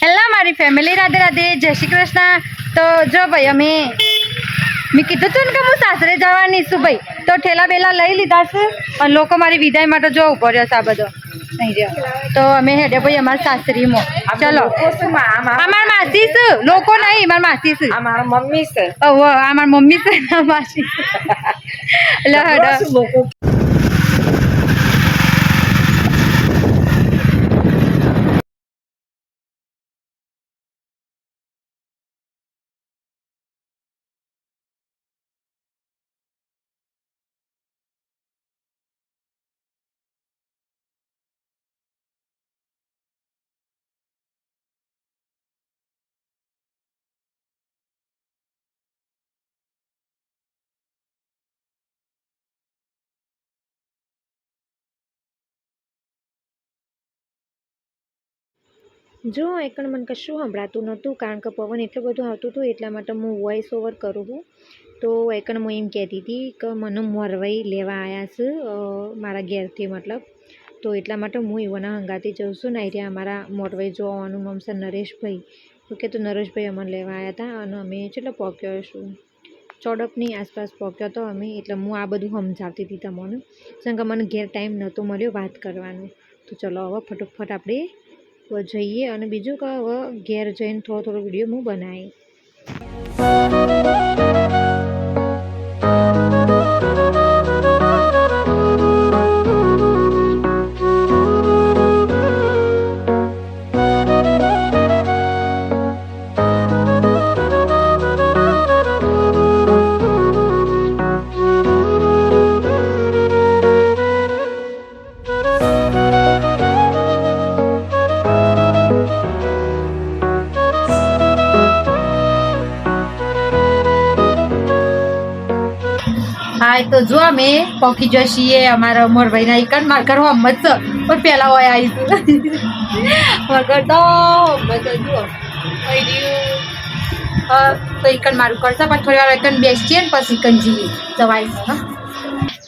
Hello મારી family, Radhe Radhe, જય શ્રી કૃષ્ણ। તો જો ભાઈ મેં કીધું હતું ને કે હું સાસરે જવાની છું ભાઈ, તો ઠેલા બેલા લઈ લીધા છે અને લોકો મારી વિદાય માટે જો ઉભો રહ્યો છે આ બધો નહીં રહ્યો। તો અમે હેડે ભાઈ અમારા સાસરીમાં, ચલો અમાર માસી છે, લોકો નહીં મારા માસી છે, અમારા મમ્મી છે, ઓહો અમાર મમ્મી છે ને માસી એટલે હેડો। જો એકણ મને કશું સંભળાતું નહોતું, કારણ કે પવન એટલું બધું આવતું હતું, એટલા માટે હું વોઇસ ઓવર કરું છું। તો એકણ હું એમ કહેતી હતી કે મને મોરવાઈ લેવા આવ્યા છે મારા ઘેરથી, મતલબ તો એટલા માટે હું એવાના હંગાથી જઉં છું ને। અહીંયા અમારા મોરવાઈ જોવાનું નામ છે નરેશભાઈ, ઓકે। તો નરેશભાઈ અમને લેવા આવ્યા હતા અને અમે કેટલો પહોંચ્યો છું, ચોડકની આસપાસ પહોંચ્યો હતો અમે, એટલે હું આ બધું સમજાવતી હતી તમને, કારણ કે મને ઘેર ટાઈમ નહોતો મળ્યો વાત કરવાનો। તો ચલો હવે ફટોફટ આપણે જઈએ અને બીજું કે હવે ઘેર જઈને થોડો વિડીયો હું બનાવી। હા તો જો અમે પહોંચી જઈએ અમારા મોરભાઈના એકન, મારા ઘર હમત છે પણ પહેલા હોય આવીશું વગર તો જુઓ તો એકન મારું કરશે, પણ થોડી વાર એકન બેસીએ ને પછી એકન જઈએ જવાય।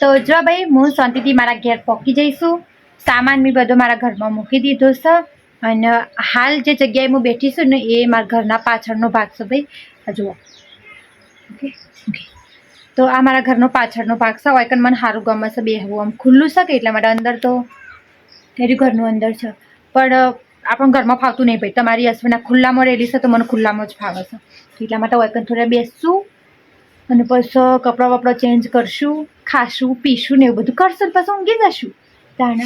તો જો ભાઈ હું શાંતિથી મારા ઘેર પહોંચી જઈશું, સામાન બી બધો મારા ઘરમાં મૂકી દીધો છે અને હાલ જે જગ્યાએ હું બેઠી છું ને એ મારા ઘરના પાછળનો ભાગ છે ભાઈ, આ જુઓ ઓકે ઓકે। તો આ મારા ઘરનો પાછળનો ભાગ છે, હોય મને સારું ગમે છે બેહવું, આમ ખુલ્લું છે કે એટલા માટે, અંદર તો તેરી ઘરનું અંદર છે પણ આપણને ઘરમાં ફાવતું નહીં ભાઈ, તમારી હસબન્ડ ખુલ્લામાં રહેલી છે તો મને ખુલ્લામાં જ ફાવે છે, તો એટલા માટે હોય થોડા બેસશું અને પછી કપડાં વપડા ચેન્જ કરશું, ખાશું પીશું ને એવું બધું કરશું, પછી ઊંઘી જશું તાણે।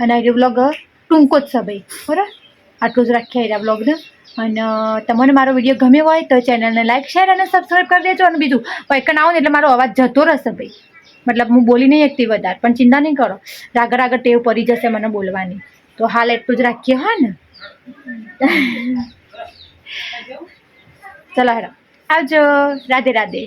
અને આ વ્લોગ ટૂંકો જ છે ભાઈ, બરાબર, આટલું જ રાખીએ આ વ્લોગને। અને તમને મારો વિડીયો ગમ્યો હોય તો ચેનલને લાઈક, શેર અને સબસ્ક્રાઈબ કરી દેજો। અને બીજું વૈકન આવો ને એટલે મારો અવાજ જતો રહેશે ભાઈ, મતલબ હું બોલી નહીં શકતી વધારે, પણ ચિંતા નહીં કરો, આગળ ટેવ પડી જશે મને બોલવાની। તો હાલ એટલું જ રાખીએ હા ને, ચલો હેડો આવજો, રાધે રાધે।